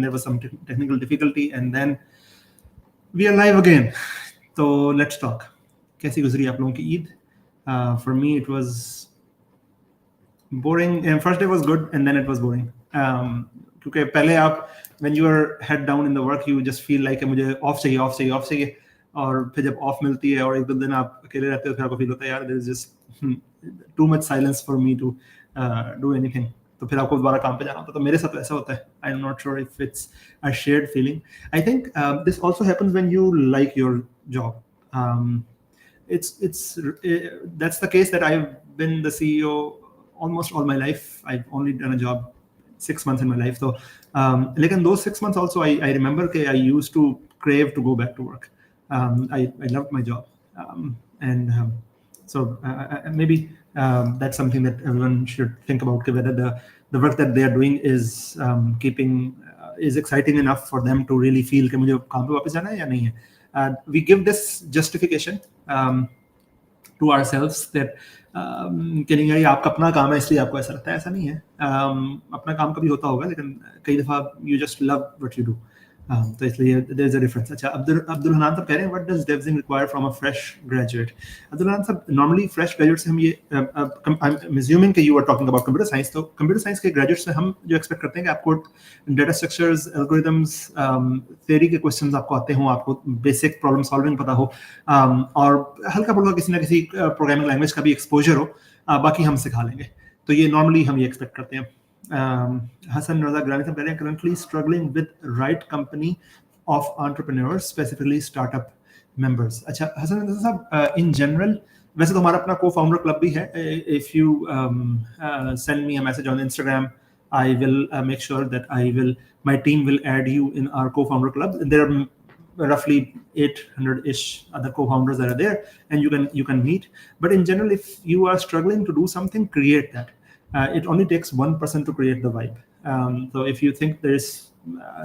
there was some technical difficulty, and then we are live again. So let's talk. कैसी गुजरी आप लोगों की Eid? For me it was boring. And first day was good, and then it was boring. क्योंकि पहले आप when you are head down in the work, you just feel like मुझे off चाहिए, और फिर जब off मिलती है और एक दो दिन आप अकेले रहते हो, फिर आपको feel होता है यार there is just too much silence for me to do anything. तो फिर आपको दोबारा काम पे जाना होता है. तो मेरे साथ ऐसा होता है. I'm not sure if it's a shared feeling. I think this also happens when you like your job. That's the case that I've been the CEO almost all my life. I've only done a job 6 months in my life. So लेकिन those 6 months also I remember that I used to crave to go back to work. I loved my job. So maybe that's something that everyone should think about, whether the work that they are doing is is exciting enough for them to really feel कि मुझे काम पे वापस जाना है या नहीं है. We give this justification to ourselves that कि नहीं यार ये आपका अपना काम है इसलिए आपको ऐसा लगता है. ऐसा नहीं है. अपना काम कभी होता होगा, लेकिन कई दफा you just love what you do. तो इसलिए there is a difference. अच्छा, अब्दुल हनान साहब कह रहे हैं what does devsing require from a fresh graduate? Abdul Hanan साहब, normally fresh graduate से हम ये I'm assuming कि you are talking about computer science. तो computer science के graduate से हम जो expect करते हैं कि आपको data structures, algorithms, theory के questions आपको आते हों, आपको basic problem solving पता हो, और हल्का फुल्का किसी ना किसी programming language का भी exposure हो, बाकी हम सिखा लेंगे. तो ये normally हम ये expect करते हैं. Hassan Raza Grani साहब कह रहे हैं currently struggling with right company of entrepreneurs, specifically startup members. अच्छा, हसन रजा साहब, in general वैसे तो हमारा अपना co-founder club भी है. If you send me a message on Instagram, I will make sure that my team will add you in our co-founder club. There are roughly 800-ish other co-founders that are there, and you can meet. But in general, if you are struggling to do something, create that. It only takes one person to create the vibe. So if you think there is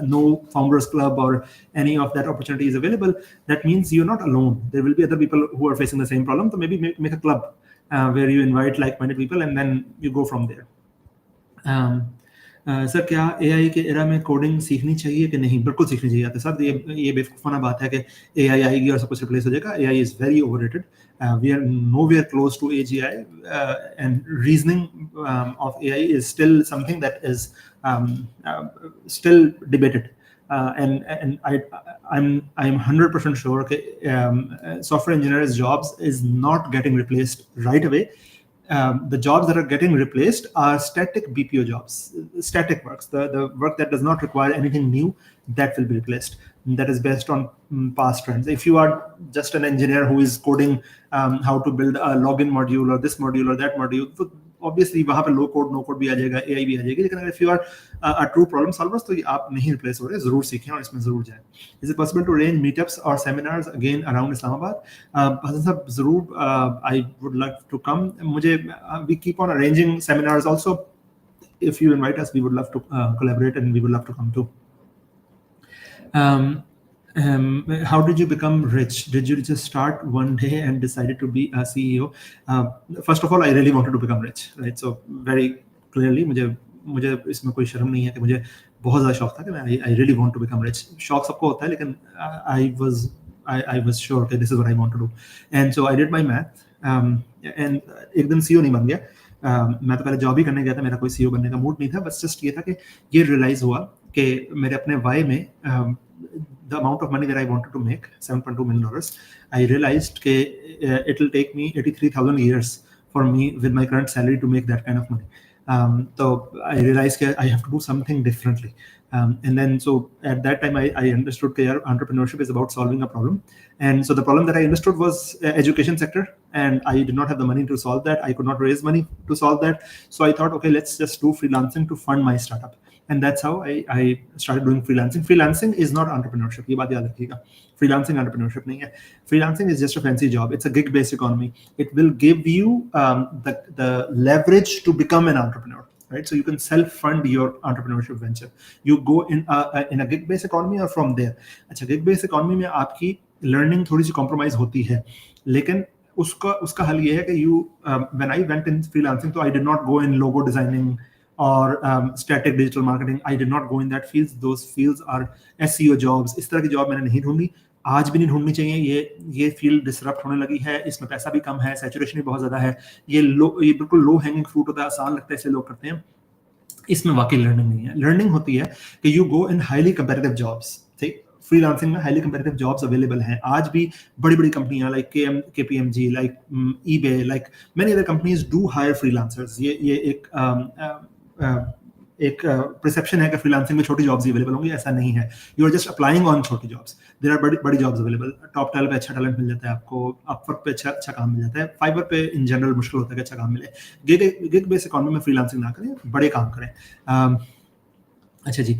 no founders club or any of that opportunity is available, that means you're not alone. There will be other people who are facing the same problem. So maybe make a club where you invite like-minded people, and then you go from there. Sir, क्या AI के era में coding सीखनी चाहिए कि नहीं? बिल्कुल सीखनी चाहिए. तो सर ये बेवकूफ़ाना बात है कि AI आएगी और सब कुछ रिप्लेस हो जाएगा. AI is very overrated. We are nowhere close to AGI, and reasoning of AI is still something that is still debated. And I'm 100% sure that software engineers' jobs is not getting replaced right away. The jobs that are getting replaced are static BPO jobs, static works, the work that does not require anything new, that will be replaced. That is based on past trends. If you are just an engineer who is coding how to build a login module or this module or that module, so obviously वहाँ पे low code, no code भी आ जाएगा, AI भी आ जाएगी. लेकिन if you are a true problem solver, तो आप नहीं replace हो रहे. ज़रूर सीखें और इसमें ज़रूर जाएं. Is it possible to arrange meetups or seminars again around Islamabad? Hasan साहब, ज़रूर. I would love to come. We keep on arranging seminars also. If you invite us, we would love to collaborate, and we would love to come too. How did you become rich? Did you just start one day and decided to be a CEO? First of all, I really wanted to become rich, right? So very clearly, मुझे इसमें कोई शर्म नहीं है कि मुझे बहुत ज़्यादा शौक था कि I really want to become rich. शौक सबको होता है, लेकिन I was sure that this is what I want to do. And so I did my math, and एकदम CEO नहीं बन गया. मैं तो पहले जॉब ही करने गया था. मेरा कोई CEO बनने का मूड नहीं था. बस जस्ट ये था कि ये रियलाइज हुआ कि मेरे अपने वाई में the amount of money that I wanted to make, $7.2 million, I realized that it will take me 83,000 years for me with my current salary to make that kind of money. So I realized that I have to do something differently. And then so at that time I understood that entrepreneurship is about solving a problem. And so the problem that I understood was education sector, and I did not have the money to solve that. I could not raise money to solve that. So I thought, okay, let's just do freelancing to fund my startup. And that's how I started doing freelancing. Freelancing is not entrepreneurship. ये बात याद रखिएगा. Freelancing entrepreneurship नहीं है. Freelancing is just a fancy job. It's a gig-based economy. It will give you the leverage to become an entrepreneur, right? So you can self-fund your entrepreneurship venture. You go in a gig-based economy or from there. अच्छा, gig-based economy में आपकी learning थोड़ी सी compromise होती है, लेकिन उसका हल ये है कि when I went in freelancing, so I did not go in logo designing or static digital marketing. I did not go in that fields. Those fields are SEO jobs. इस तरह की जॉब मैंने नहीं ढूंढी, आज भी नहीं ढूंढनी चाहिए. ये फील्ड डिसरप्ट होने लगी है, इसमें पैसा भी कम है, सैचुरेशन भी बहुत ज्यादा है, ये बिल्कुल लो हैंगिंग फ्रूट होता है, आसान लगता है, इसलिए लोग करते हैं. इसमें वाकई लर्निंग नहीं है. लर्निंग होती है कि you go in highly competitive jobs. ठीक, फ्रीलांसिंग में हाईली कंपेटिटिव जॉब्स अवेलेबल हैं आज भी. बड़ी बड़ी कंपनियां like KPMG, like eBay, like many other companies do hire freelancers. ये एक परसेप्शन है कि फ्रीलांसिंग में छोटी जॉब्स ही अवेलेबल होंगी. ऐसा नहीं है. You are just applying on छोटी जॉब्स. देयर आर बड़ी जॉब्स अवेलेबल. टॉप टेल पे अच्छा टैलेंट मिल जाता है आपको, अपवर्क पे अच्छा काम मिल जाता है, फाइवर पे इन जनरल मुश्किल होता है कि अच्छा काम मिले. गिग बेस्ड इकोनॉमी में फ्रीलांसिंग ना करें, बड़े काम करें. अच्छा जी,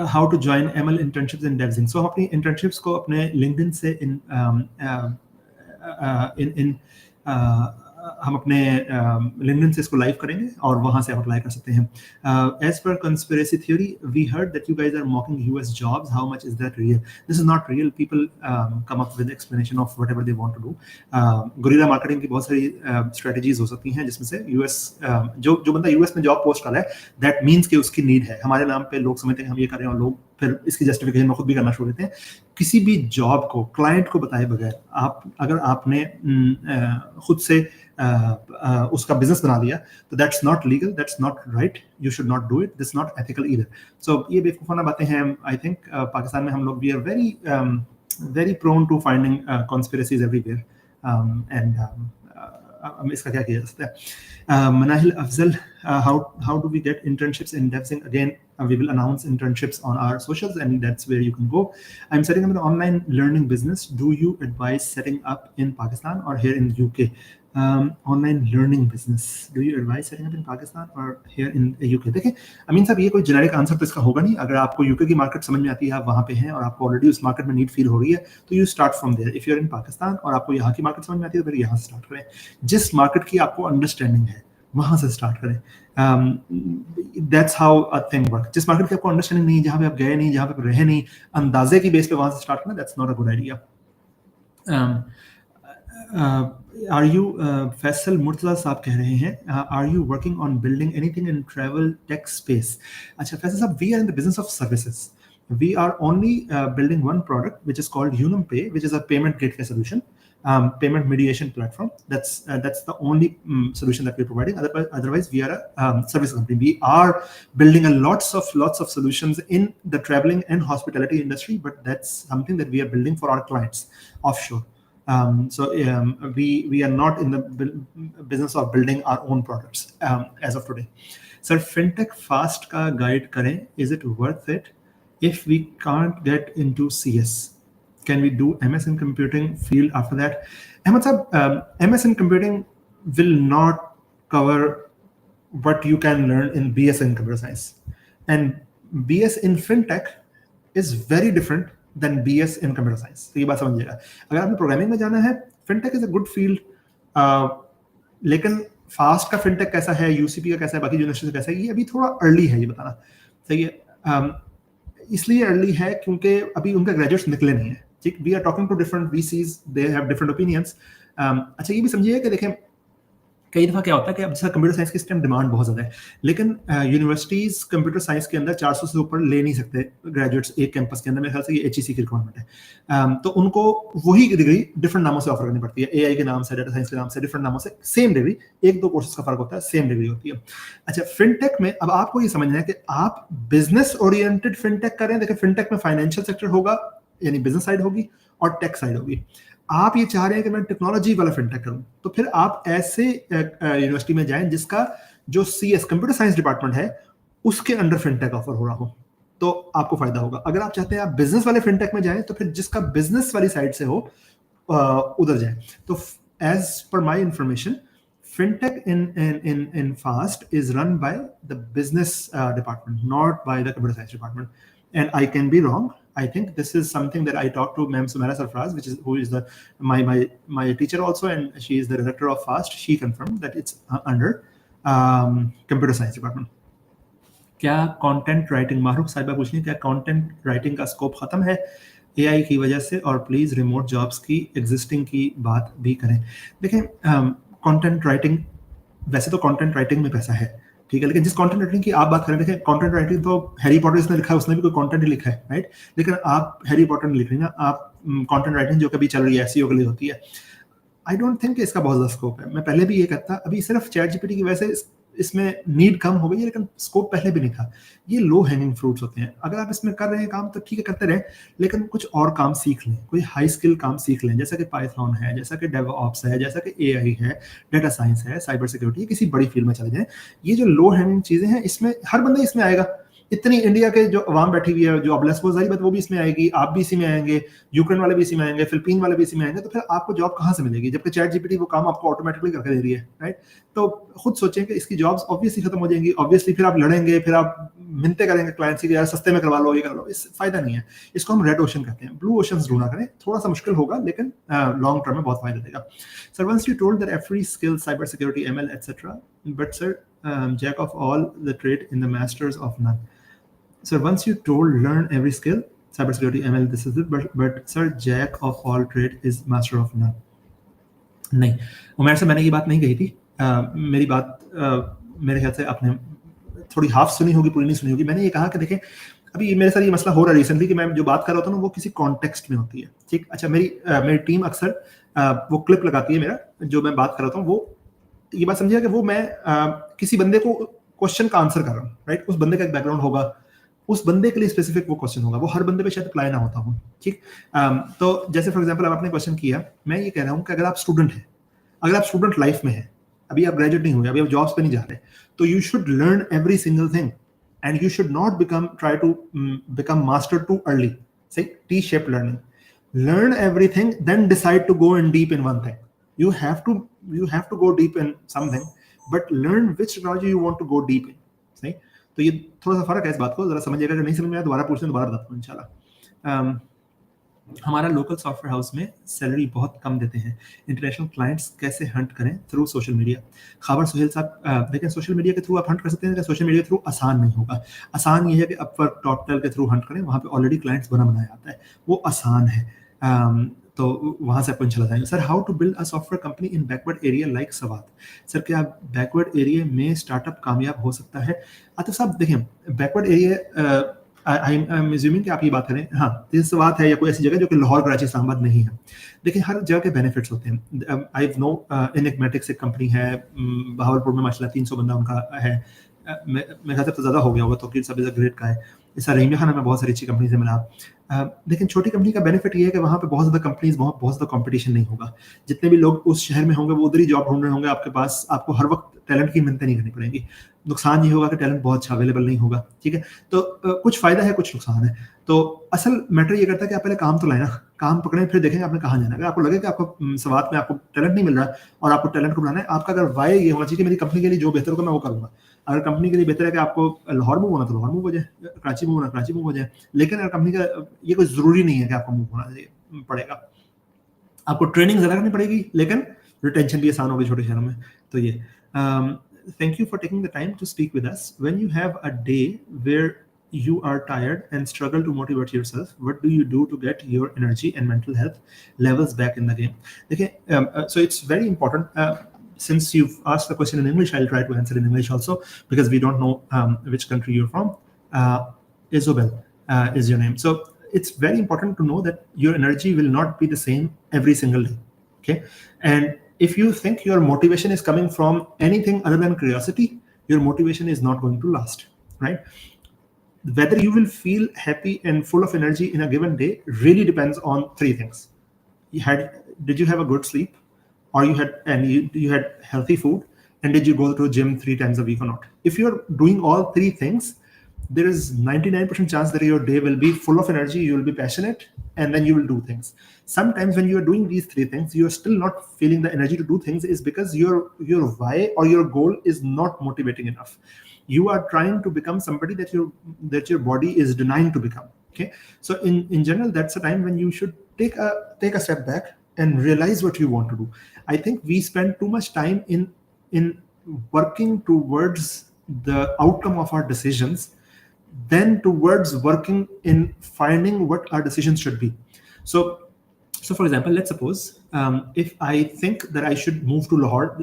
how to join ML internships in डेवजिंग. सो हम अपनी इंटर्नशिप्स को अपने लिंक्डइन से हम अपने लिंक्डइन से इसको लाइव करेंगे और वहां से आप अप्लाई कर सकते हैं. As per conspiracy theory we heard that you guys are mocking US jobs. How much is that real? This is not real. People come up with explanation of whatever they want to do. Guerrilla marketing की बहुत सारी strategies हो सकती हैं, जिसमें से US जो बंदा US में जॉब पोस्ट कर रहा है, दैट मीन्स कि उसकी नीड है. हमारे नाम पे लोग समझते हैं हम ये कर रहे हैं और लोग फिर इसकी जस्टिफिकेशन में खुद भी करना शुरू करते हैं. किसी भी जॉब को क्लाइंट को बताए बगैर अगर आपने खुद से उसका बिजनेस बना लिया, तो that's not legal, that's not right, you should not do it, this not ethical either. So ये बेवकूफाना बातें हैं. आई थिंक पाकिस्तान में हम लोग we are very prone to finding conspiracies everywhere. And इसका क्या किया जा सकता है? Manahil Afzal, how do we get internships in DevSync? Again, we will announce internships on our socials, and that's where you can go. I'm setting up an online learning business. Do you advise setting up in Pakistan or here in UK? Online learning business. Do you advise setting up in Pakistan or here in UK? देखिए, अमीन साहब, ये कोई generic answer तो इसका होगा नहीं. अगर आपको यूके की मार्केट समझ में आती है, आप वहाँ पे हैं और आपको ऑलरेडी उस मार्केट में नीड फील हो रही है, तो you start from there. If you are in Pakistan और आपको यहाँ की मार्केट समझ में आती है, तो फिर यहाँ से स्टार्ट करें. जिस मार्केट की आपको अंडरस्टैंडिंग है वहां से स्टार्ट करें. That's how a thing work. जिस मार्केट की आपको अंडरस्टैंडिंग नहीं, जहां पे आप गए नहीं, जहां पे रहे नहीं, अंदाजे की बेस पे वहां से स्टार्ट करना, that's not a good idea. Are you Faisal Murtaza साहब कह रहे हैं, are you working on building anything in travel tech space? अच्छा फैसल साहब, we are in the business of services. We are only building one product, which is called Unum Pay, which is a payment gateway solution, payment mediation platform. That's the only solution that we're providing. Otherwise, we are a service company. We are building lots of solutions in the traveling and hospitality industry, but that's something that we are building for our clients offshore. We are not in the business of building our own products as of today. Sir, fintech fast का guide करें. Is it worth it? If we can't get into CS, can we do MS in computing field after that? Ahmed sahab, MS in computing will not cover what you can learn in BS in computer science, and BS in fintech is very different than BS in computer science. तो ये बात समझिएगा. अगर आपने programming में जाना है, fintech is a good field, लेकिन फास्ट का fintech कैसा है, UCP का कैसा है, बाकी यूनिवर्सिटी का कैसा है, ये अभी थोड़ा अर्ली है ये बताना. सही है. इसलिए अर्ली है क्योंकि अभी उनके ग्रेजुएट्स निकले नहीं है. ठीक, we are talking to different VCs, they have different opinions. अच्छा, ये भी समझिए कि देखें, कई दफ़ा क्या होता है कि अब जैसा कंप्यूटर साइंस की इस टाइम डिमांड बहुत ज़्यादा है, लेकिन यूनिवर्सिटीज़ कंप्यूटर साइंस के अंदर 400 से ऊपर ले नहीं सकते ग्रेजुएट्स एक कैंपस के अंदर. मेरे ख्याल से ये HEC की रिक्वायरमेंट है. तो उनको वही डिग्री डिफरेंट नामों से ऑफर करनी पड़ती है. AI के नाम से, डाटा साइंस के नाम से, डिफरेंट नामों से सेम डिग्री. एक दो कोर्सेज का फर्क होता है, सेम डिग्री होती है. अच्छा, फिनटेक में अब आपको ये समझना है कि आप बिजनेस ओरिएंटेड फिनटेक करें. देखिए, फिनटेक में फाइनेंशियल सेक्टर होगा, यानी बिजनेस साइड होगी, और टेक साइड होगी. आप ये चाह रहे हैं कि मैं टेक्नोलॉजी वाला फिनटेक करूं, तो फिर आप ऐसे यूनिवर्सिटी में जाएं जिसका जो CS कंप्यूटर साइंस डिपार्टमेंट है उसके अंडर फिनटेक ऑफर हो रहा हो, तो आपको फायदा होगा. अगर आप चाहते हैं आप बिजनेस वाले फिनटेक में जाएं, तो फिर जिसका बिजनेस वाली साइड से हो उधर जाएं. तो as per my information, fintech in FAST is run by the business department, not by the computer science department. And I can be wrong. I think this is something that I talked to Ma'am Sumaira Sarfraz, who is my teacher also, and she is the director of FAST. She confirmed that it's under computer science department. क्या content writing, मारूफ साहिबा पूछ रही है, क्या content writing का scope खत्म है AI की वजह से, और प्लीज रिमोट जॉब्स की एग्जिस्टिंग की बात भी करें. देखें, कंटेंट राइटिंग वैसे तो कंटेंट राइटिंग में पैसा है, ठीक है, लेकिन जिस कंटेंट राइटिंग की आप बात करें, देखिए कंटेंट राइटिंग तो हैरी पॉटर जिसने लिखा है उसने भी कोई कंटेंट ही लिखा है, राइट? लेकिन आप हैरी पॉटर नहीं लिख रही ना, आप कंटेंट राइटिंग जो कभी चल रही है एसईओ के लिए होती है, आई डोंट थिंक इसका बहुत ज़्यादा स्कोप है। मैं पहले भी ये कहता, अभी सिर्फ चैट जीपीटी की वजह से इसमें नीड कम हो गई है, लेकिन स्कोप पहले भी नहीं था। ये लो हैंगिंग फ्रूट्स होते हैं, अगर आप इसमें कर रहे हैं काम तो ठीक है, करते रहें, लेकिन कुछ और काम सीख लें, कोई हाई स्किल काम सीख लें, जैसा कि पाइथन है, जैसा कि डेवऑप्स है, जैसा कि एआई है, डेटा साइंस है, साइबर सिक्योरिटी, किसी बड़ी फील्ड में चले जाएं। ये जो लो हैंगिंग चीज़ें हैं, इसमें हर बंदा इसमें आएगा। इतनी इंडिया के जो अवाम बैठी हुई है, जो अबलेस वो जारी बात, वो भी इसमें आएगी, आप भी इसी में आएंगे, यूक्रेन वाले भी इसी में आएंगे, फिलिपीन वाले भी इसी में आएंगे, तो फिर आपको जॉब कहाँ से मिलेगी, जबकि चैट जीपीटी वो काम आपको ऑटोमेटिकली करके दे रही है, राइट? तो खुद सोचें कि इसकी जॉब्स ऑब्वियसली खत्म हो जाएंगी, ऑब्वियसली फिर आप लड़ेंगे, फिर आप मिन्नतें करेंगे क्लाइंट से कि यार सस्ते में करवा लो, ये कर लो, इस फायदा नहीं है। इसको हम रेड ओशन कहते हैं, ब्लू ओशन ढूंढा करें, थोड़ा सा मुश्किल होगा लेकिन लॉन्ग टर्म में बहुत फायदा देगा। Sir, once you told that every skill, cyber security, ML etcetera, but sir jack of all the trade in the masters of none. So once you told learn every skill, cybersecurity, ML, this is it, but sir, jack of all trade is master of none. नहीं, उमर से मैंने ये बात नहीं कही थी। मेरी बात मेरे ख्याल से आपने थोड़ी हाफ सुनी होगी, पूरी नहीं सुनी होगी। मैंने ये कहा कि देखें, अभी मेरे साथ ये मसला हो रहा है रिसेंटली कि मैं जो बात कर रहा होता हूँ ना, वो किसी कॉन्टेक्स्ट में होती है, ठीक? अच्छा, मेरी टीम अक्सर वो क्लिप लगाती है, मेरा जो मैं बात कर रहा हूँ, वो ये बात समझिए कि वो मैं किसी बंदे को क्वेश्चन का आंसर कर रहा हूँ, राइट? उस बंदे का एक बैकग्राउंड होगा, उस बंदे के लिए स्पेसिफिक वो क्वेश्चन होगा, वो हर बंदे पे शायद अप्लाई ना होता हो, ठीक? तो जैसे फॉर एग्जांपल आपने क्वेश्चन किया, मैं ये कह रहा हूँ कि अगर आप स्टूडेंट हैं, अगर आप स्टूडेंट लाइफ में हैं, अभी आप ग्रेजुएट नहीं हुए, अभी आप जॉब्स पे नहीं जा रहे, तो you should learn every single thing and you should not try to become master too early, सही? T shape learning, learn everything, then decide to go in deep in one thing. You have to go deep in something, but learn which technology you want to go deep in. सही? तो ये थोड़ा सा फर्क है, इस बात को जरा समझिएगा। अगर नहीं समझ में आया दोबारा पूछना, दोबारा बताता हूँ इंशाल्लाह। हमारा लोकल सॉफ्टवेयर हाउस में सैलरी बहुत कम देते हैं, इंटरनेशनल क्लाइंट्स कैसे हंट करें? Through social media. खबर सुहेल साहब, देखें सोशल मीडिया के थ्रू आप हंट कर सकते हैं, सोशल मीडिया के थ्रू आसान नहीं होगा। आसान ये है कि अपवर्क, टॉपटेल के थ्रू हंट करें, वहाँ पे ऑलरेडी क्लाइंट्स बनाया आता है, वो आसान है। तो वहाँ से अपन चला जाएंगे। Sir, how to build a software company in backward area like Swat? Sir, क्या बैकवर्ड एरिया में स्टार्टअप कामयाब हो सकता है? आतिफ साहब, देखें backward area, I am assuming कि आप ये बात करें, हाँ, इस बात है या कोई ऐसी जगह जो कि लाहौर, कराची, इस्लामाबाद नहीं है। देखिए हर जगह के बेनिफिट्स होते हैं। आई नो इनिग्मेटिक्स एक कंपनी है बहावलपुर में, माशाल्लाह 300 बंदा उनका है। मेरे ख्याल से तो ज़्यादा हो गया होगा, तो सब इज़ अ ग्रेट का है। इस रहीमिया खाना में बहुत सारी अच्छी कंपनी से मिला। लेकिन छोटी कंपनी का बेनिफिट ये है कि वहाँ पे बहुत ज़्यादा कंपनीज, बहुत ज़्यादा कंपटीशन नहीं होगा। जितने भी लोग उस शहर में होंगे वो उधर ही जॉब ढूंढ रहे होंगे आपके पास, आपको हर वक्त टैलेंट की मिन्नतें नहीं करनी पड़ेंगी। नुकसान ये होगा कि टैलेंट बहुत अच्छा अवेलेबल नहीं होगा, ठीक है? तो कुछ फ़ायदा है, कुछ नुकसान है। तो असल मैटर ये करता है कि आप पहले काम तो लाए ना, काम पकड़ें, फिर देखेंगे आपने कहाँ जाना है। अगर आपको लगे कि आपको सवात में आपको टैलेंट नहीं मिल रहा और आपको टैलेंट को बनाना है, आपका अगर वाई ये होना चाहिए कि मेरी कंपनी के लिए जो बेहतर होगा मैं वो करूँगा। अगर कंपनी के लिए बेहतर है कि आपको लाहौर मूव होना तो लाहौर मूव हो जाए, कराची मूव होना कराची मूव हो जाए। लेकिन अगर कंपनी का ये कोई ज़रूरी नहीं है कि आपको मूव होना पड़ेगा, आपको ट्रेनिंग ज़्यादा करनी पड़ेगी, लेकिन रिटेंशन भी आसान होगी छोटे शहरों में। तो ये thank you for taking the time to speak with us. When you have a day where you are tired and struggle to motivate yourself, what do you do to get your energy and mental health levels back in the game? Okay, so it's very important. Since you've asked the question in English, I'll try to answer in English also, because we don't know which country you're from. Isobel is your name. So it's very important to know that your energy will not be the same every single day. Okay, and if you think your motivation is coming from anything other than curiosity, your motivation is not going to last, right? Whether you will feel happy and full of energy in a given day really depends on three things. Did you have a good sleep, or you had healthy food, and did you go to a gym 3 times a week or not? If you're doing all three things, there is 99% chance that your day will be full of energy, you will be passionate, and then you will do things. Sometimes when you are doing these three things, you are still not feeling the energy to do things, is because your why or your goal is not motivating enough. You are trying to become somebody that your body is denying to become. Okay, so in general, that's a time when you should take a step back and realize what you want to do. I think we spend too much time in working towards the outcome of our decisions than towards working in finding what our decisions should be. So So, for example, let's suppose if I think that I should move to Lahore,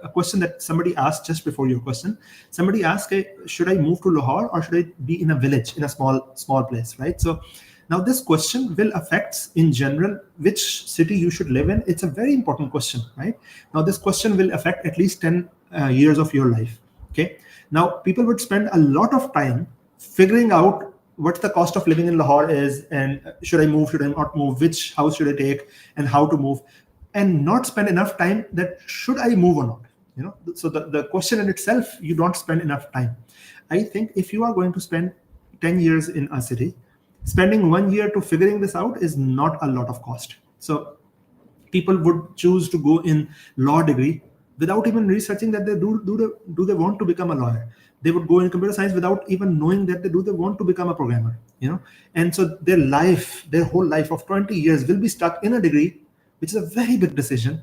a question that somebody asked just before your question, somebody asked, should I move to Lahore or should I be in a village, in a small place, right? So now this question will affect in general which city you should live in. It's a very important question, right? Now this question will affect at least 10 years of your life. Okay. Now people would spend a lot of time figuring out what the cost of living in Lahore is, and should I move, should I not move, which house should I take, and how to move, and not spend enough time that should I move or not. So the question in itself, you don't spend enough time. I think if you are going to spend 10 years in a city, spending 1 year to figuring this out is not a lot of cost. So people would choose to go in law degree without even researching that they do they want to become a lawyer. They would go in computer science without even knowing that they want to become a programmer. And so their whole life of 20 years will be stuck in a degree, which is a very big decision,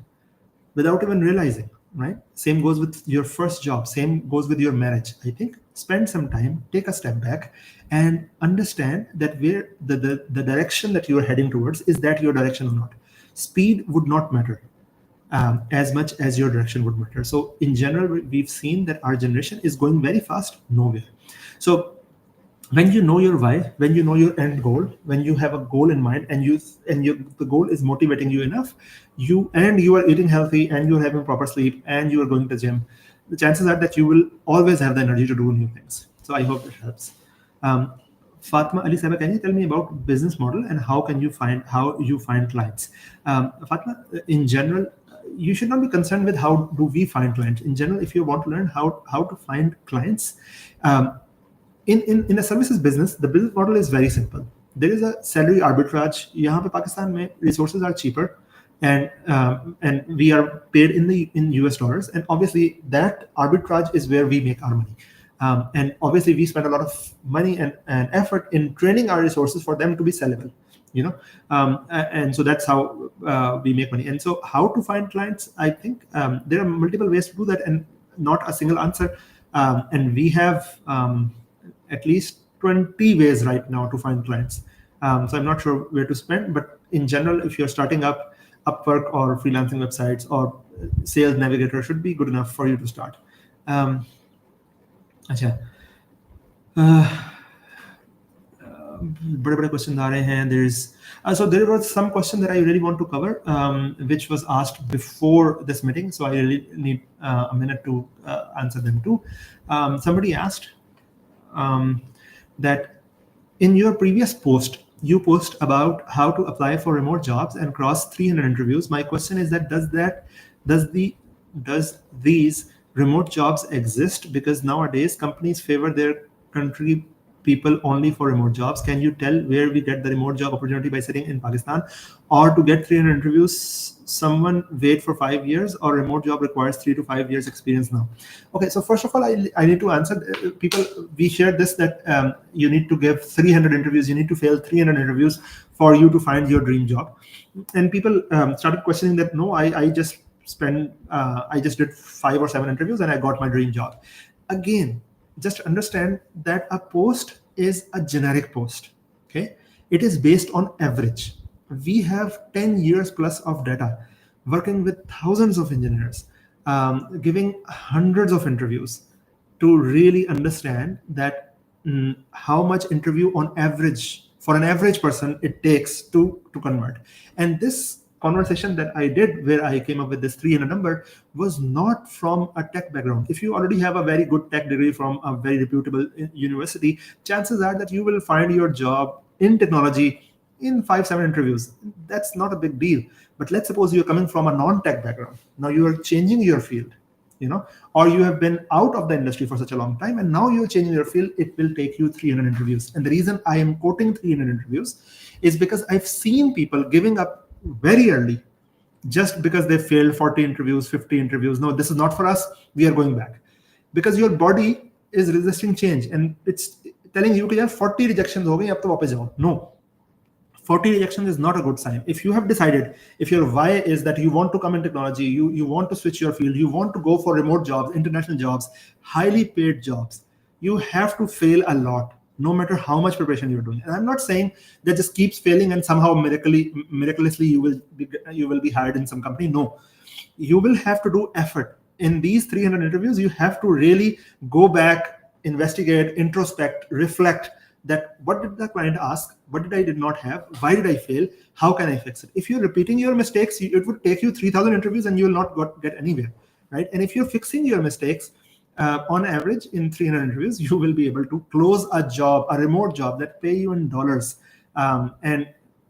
without even realizing, right? Same goes with your first job, same goes with your marriage. I think spend some time, take a step back, and understand that where the direction that you are heading towards, is that your direction or not. Speed would not matter as much as your direction would matter. So in general, we've seen that our generation is going very fast nowhere. So when you know your why, when you know your end goal, when you have a goal in mind, and the goal is motivating you enough, you are eating healthy, and you're having proper sleep, and you are going to the gym, the chances are that you will always have the energy to do new things. So I hope it helps. Fatma Ali Saba, can you tell me about business model and how you find clients? Fatma, in general, you should not be concerned with how do we find clients. In general, if you want to learn how to find clients, in a services business, the business model is very simple. There is a salary arbitrage. यहाँ पे Pakistan में resources are cheaper, and we are paid in US dollars, and obviously that arbitrage is where we make our money. And obviously we spend a lot of money and effort in training our resources for them to be sellable. And so that's how we make money. And so how to find clients, I think there are multiple ways to do that, and not a single answer. And we have at least 20 ways right now to find clients. So I'm not sure where to spend, but in general, if you're starting up, Upwork or freelancing websites or Sales Navigator should be good enough for you to start. अच्छा, बड़े questions आ रहे हैं. So there was some question that I really want to cover, which was asked before this meeting. So I really need a minute to answer them too. Somebody asked that in your previous post, you post about how to apply for remote jobs and cross 300 interviews. My question is that does these remote jobs exist? Because nowadays companies favor their country people only for remote jobs. Can you tell where we get the remote job opportunity by sitting in Pakistan? Or to get 300 interviews, someone wait for 5 years, or remote job requires 3 to 5 years experience now? Okay, so first of all, I need to answer people. We shared this that you need to give 300 interviews, you need to fail 300 interviews for you to find your dream job. And people started questioning that, no, I just did 5 or 7 interviews and I got my dream job. Again, just understand that a post is a generic post. Okay, it is based on average. We have 10 years plus of data, working with thousands of engineers, giving hundreds of interviews to really understand that how much interview on average for an average person it takes to convert. And this conversation that I did, where I came up with this 300 number, was not from a tech background. If you already have a very good tech degree from a very reputable university, chances are that you will find your job in technology in 5-7 interviews. That's not a big deal. But let's suppose you're coming from a non-tech background. Now you are changing your field, or you have been out of the industry for such a long time, and now you're changing your field. It will take you 300 interviews. And the reason I am quoting 300 interviews is because I've seen people giving up very early just because they failed 40 interviews, 50 interviews. No, this is not for us. We are going back. Because your body is resisting change, and it's telling you that 40 rejections ho gayi, ab to wapas jao. No. 40 rejection is not a good sign. If you have decided, if your why is that you want to come in technology, you want to switch your field, you want to go for remote jobs, international jobs, highly paid jobs, you have to fail a lot. no matter how much preparation you're doing. And I'm not saying that just keeps failing and somehow miraculously you will be hired in some company. No, you will have to do effort. In these 300 interviews, you have to really go back, investigate, introspect, reflect that what did the client ask, what did not have, why did I fail, how can I fix it. If you're repeating your mistakes, it would take you 3,000 interviews and you will not get anywhere, right? And if you're fixing your mistakes, on average in 300 interviews, you will be able to close a job, a remote job that pay you in dollars. And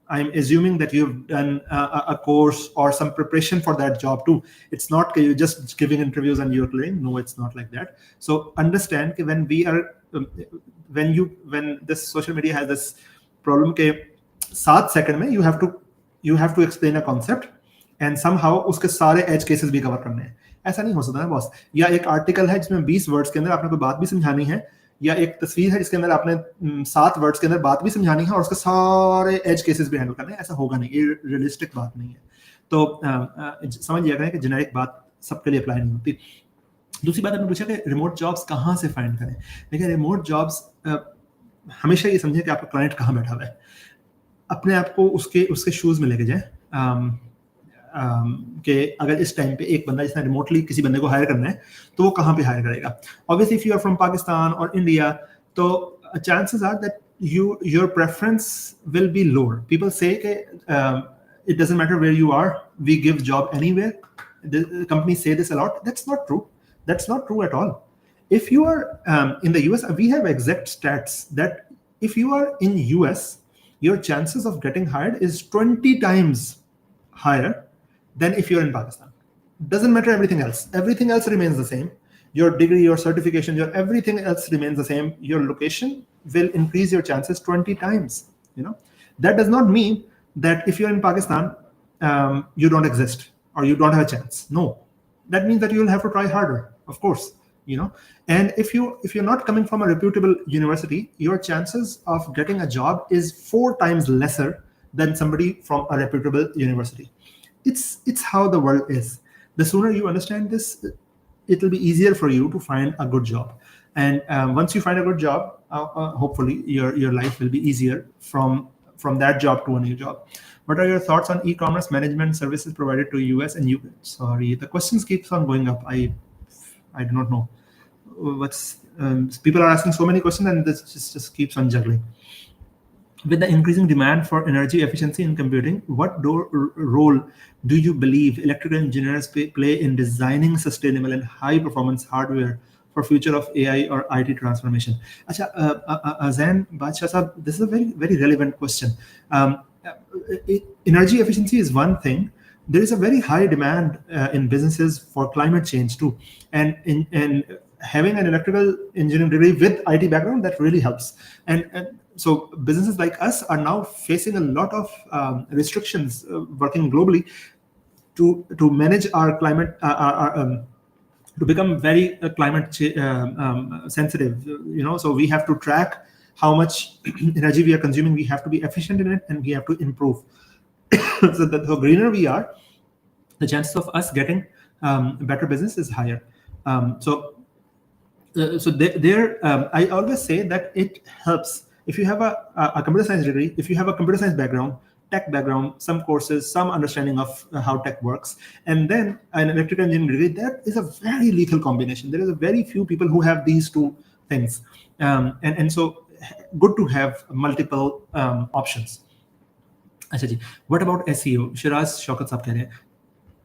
I'm assuming that you've done a course or some preparation for that job too. It's not you're just giving interviews and you're clearing. No, it's not like that. So understand that when we are, when this social media has this problem के 7 second में you have to explain a concept and somehow उसके सारे edge cases भी cover करने हैं. ऐसा नहीं हो सकता ना बॉस. या एक आर्टिकल है जिसमें 20 वर्ड्स के अंदर आपने कोई बात भी समझानी है, या एक तस्वीर है जिसके अंदर आपने 7 वर्ड्स के अंदर बात भी समझानी है और उसके सारे एज केसेस भी हैंडल करने हैं. ऐसा होगा नहीं, ये रियलिस्टिक बात नहीं है. तो समझ लिया कि जेनेरिक बात सबके लिए अप्लाई नहीं होती. दूसरी बात आपने पूछा कि रिमोट जॉब्स कहाँ से फाइंड करें. देखिए, रिमोट जॉब्स हमेशा ये समझें कि आपका क्लाइंट कहाँ बैठा हुआ है. अपने आप को उसके शूज में लेके जाए कि अगर इस टाइम पे एक बंदा जिसने रिमोटली किसी बंदे को हायर करना है तो वो कहाँ पे हायर करेगा. Obviously if you are from Pakistan और इंडिया, तो chances are that your preference will be lower. People say it doesn't matter where you are, we give job anywhere. The companies say this a lot. That's not true. That's not true at all. If you are in the US, we have exact stats that if you are in US, your chances of getting hired is 20 times higher than if you're in Pakistan. Doesn't matter everything else. Everything else remains the same. Your degree, your certification, your everything else remains the same. Your location will increase your chances 20 times. That does not mean that if you're in Pakistan, you don't exist or you don't have a chance. No, that means that you will have to try harder, of course. And if you're not coming from a reputable university, your chances of getting a job is 4 times lesser than somebody from a reputable university. It's how the world is. The sooner you understand this, it will be easier for you to find a good job. And once you find a good job, hopefully your life will be easier from that job to a new job. What are your thoughts on e-commerce management services provided to US and UK? Sorry, the questions keeps on going up. I do not know. People are asking so many questions and this just keeps on juggling. With the increasing demand for energy efficiency in computing, what role do you believe electrical engineers play in designing sustainable and high-performance hardware for future of AI or IT transformation? Acha, Zain Badshah Sahab, this is a very, very relevant question. Energy efficiency is one thing. There is a very high demand in businesses for climate change too, and having an electrical engineering degree with IT background, that really helps. And so businesses like us are now facing a lot of restrictions working globally to manage our climate, to become very climate sensitive. So we have to track how much energy we are consuming. We have to be efficient in it, and we have to improve. So the greener we are, the chances of us getting better business is higher. So I always say that it helps if you have a computer science degree, if you have a computer science background, tech background, some courses, some understanding of how tech works, and then an electrical engineering degree. That is a very lethal combination. There is a very few people who have these two things, and so good to have multiple options. अच्छा जी, what about SEO? Shiraz Shaukat साहब कह रहे हैं,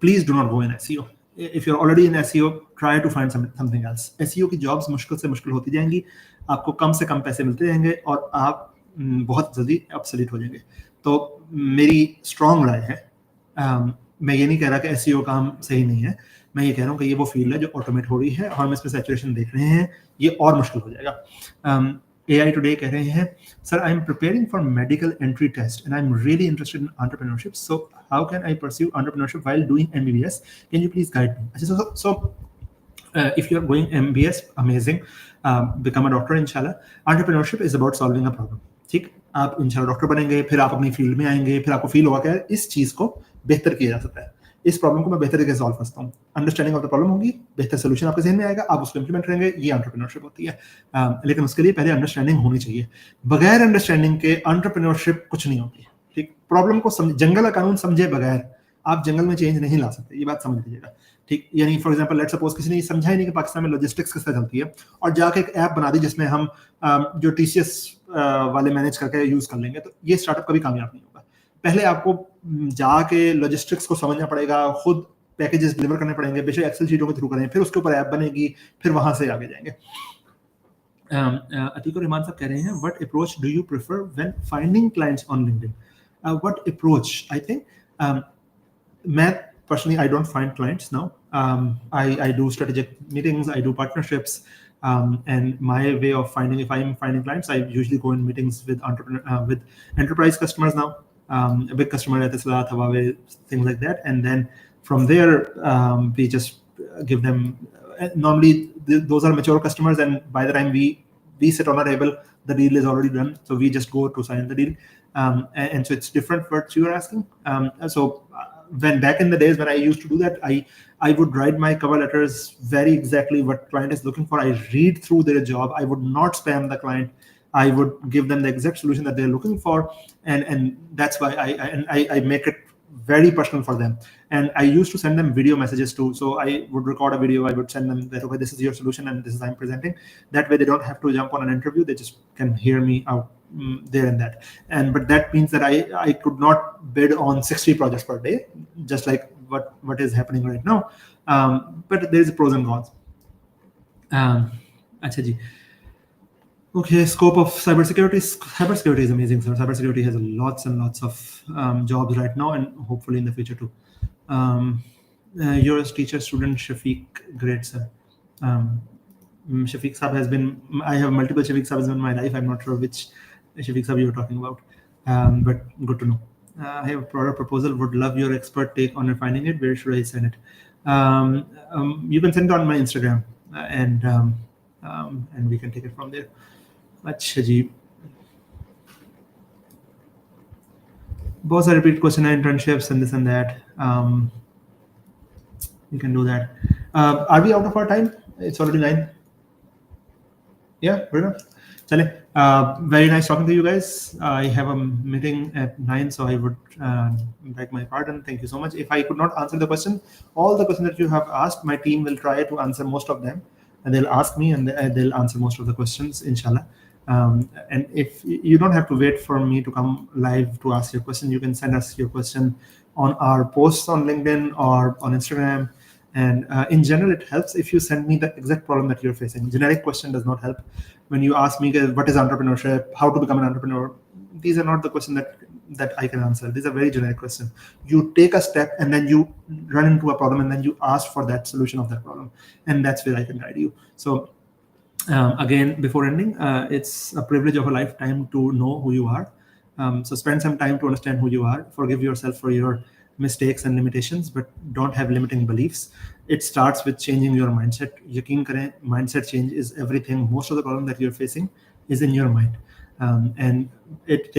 please do not go in SEO. If you're already in SEO, try to find something else. SEO की jobs मुश्किल से मुश्किल होती जाएंगी, आपको कम से कम पैसे मिलते जाएंगे और आप बहुत जल्दी obsolete हो जाएंगे. तो मेरी strong राय है, मैं ये नहीं कह रहा कि SEO काम सही नहीं है, मैं ये कह रहा हूँ कि ये वो फील्ड है जो ऑटोमेट हो रही है और हम इसमें सैचुरेशन देख रहे हैं, ये और मुश्किल हो जाएगा. AI Today कह रहे हैं, sir, I am preparing for medical entry test and I am really interested in entrepreneurship. So how can I pursue entrepreneurship while doing MBBS? Can you please guide me? So if you are going MBBS, amazing. Become a doctor, inshallah. Entrepreneurship is about solving a problem. ठीक, आप इंशाल्लाह doctor बनेंगे, फिर आप अपनी field में आएंगे, फिर आपको फील होगा कि इस चीज को बेहतर किया जा सकता है. इस प्रॉब्लम को मैं बेहतर तरीके से सॉल्व करता हूँ, अंडरस्टैंडिंग ऑफ द प्रॉब्लम होगी, बेहतर सोल्यूशन आपके जहन में आएगा, आप उसको इंप्लीमेंट करेंगे, ये एंटरप्रेन्योरशिप होती है। लेकिन उसके लिए पहले अंडरस्टैंडिंग होनी चाहिए, बगैर अंडरस्टैंडिंग के एंटरप्रेन्योरशिप कुछ नहीं होती। ठीक, प्रॉब्लम को जंगल का कानून समझे बगैर आप जंगल में चेंज नहीं ला सकते, ये बात समझ लीजिएगा। ठीक, यानी फॉर एग्जांपल लेट्स सपोज किसी ने समझा ही नहीं कि पाकिस्तान में लॉजिस्टिक्स किस तरह चलती है, और जाके एक ऐप बना दी जिसमें हम जो टीसीएस वाले मैनेज करके यूज कर लेंगे, तो ये स्टार्टअप कभी कामयाब नहीं होगा। पहले आपको जाके लॉजिस्टिक्स को समझना पड़ेगा, खुद पैकेजेस डिलीवर करने पड़ेंगे, बेशक एक्सेल शीटों के थ्रू करें, फिर उसके ऊपर ऐप बनेगी, फिर वहां से आगे जाएंगे। अतीक और रहमान साहब कह रहे हैं, what approach do you prefer when finding clients on LinkedIn? What approach? I think मैं personally, I don't find clients now. I do strategic meetings, I do partnerships, and my way of finding, if I'm finding clients, I usually go in meetings with enterprise customers now, a big customer at Tesla, Huawei, things like that, and then from there we just give them. Normally, those are mature customers, and by the time we sit on a table, the deal is already done, so we just go to sign the deal, and so it's different what you are asking. So when back in the days when I used to do that, I would write my cover letters very exactly what client is looking for. I read through their job. I would not spam the client. I would give them the exact solution that they're looking for, and that's why I make it very personal for them. And I used to send them video messages too. So I would record a video. I would send them that, okay, this is your solution and this is I'm presenting. That way they don't have to jump on an interview. They just can hear me out there and that. But that means that I could not bid on 60 projects per day, just like what is happening right now. But there is pros and cons. Acha ji. Okay, scope of cybersecurity. Cybersecurity is amazing, sir. Cybersecurity has lots and lots of jobs right now, and hopefully in the future too. You're a teacher, student, Shafiq. Great, sir. Shafiq Saab has been. I have multiple Shafiq Saabs in my life. I'm not sure which Shafiq Saab you're talking about, but good to know. I have a product proposal. Would love your expert take on refining it. Where should I send it? You can send it on my Instagram, and we can take it from there. अच्छा जी, बहुत सारे repeat question है, internships and this and that. You can do that. Are we out of our time? It's already 9. Yeah, good enough. Chale. Very nice talking to you guys. I have a meeting at 9, so I would beg my pardon. Thank you so much. If I could not answer the question, all the questions that you have asked, my team will try to answer most of them, and they'll ask me, and they'll answer most of the questions, inshallah. And if you don't have to wait for me to come live to ask your question, you can send us your question on our posts on LinkedIn or on Instagram. And in general, it helps if you send me the exact problem that you're facing. Generic question does not help. When you ask me what is entrepreneurship, how to become an entrepreneur, these are not the questions that I can answer. These are very generic questions. You take a step and then you run into a problem and then you ask for that solution of that problem, and that's where I can guide you. So again, before ending, it's a privilege of a lifetime to know who you are. So spend some time to understand who you are. Forgive yourself for your mistakes and limitations, but don't have limiting beliefs. It starts with changing your mindset. Yaqeen kare, mindset change is everything. Most of the problem that you're facing is in your mind, and it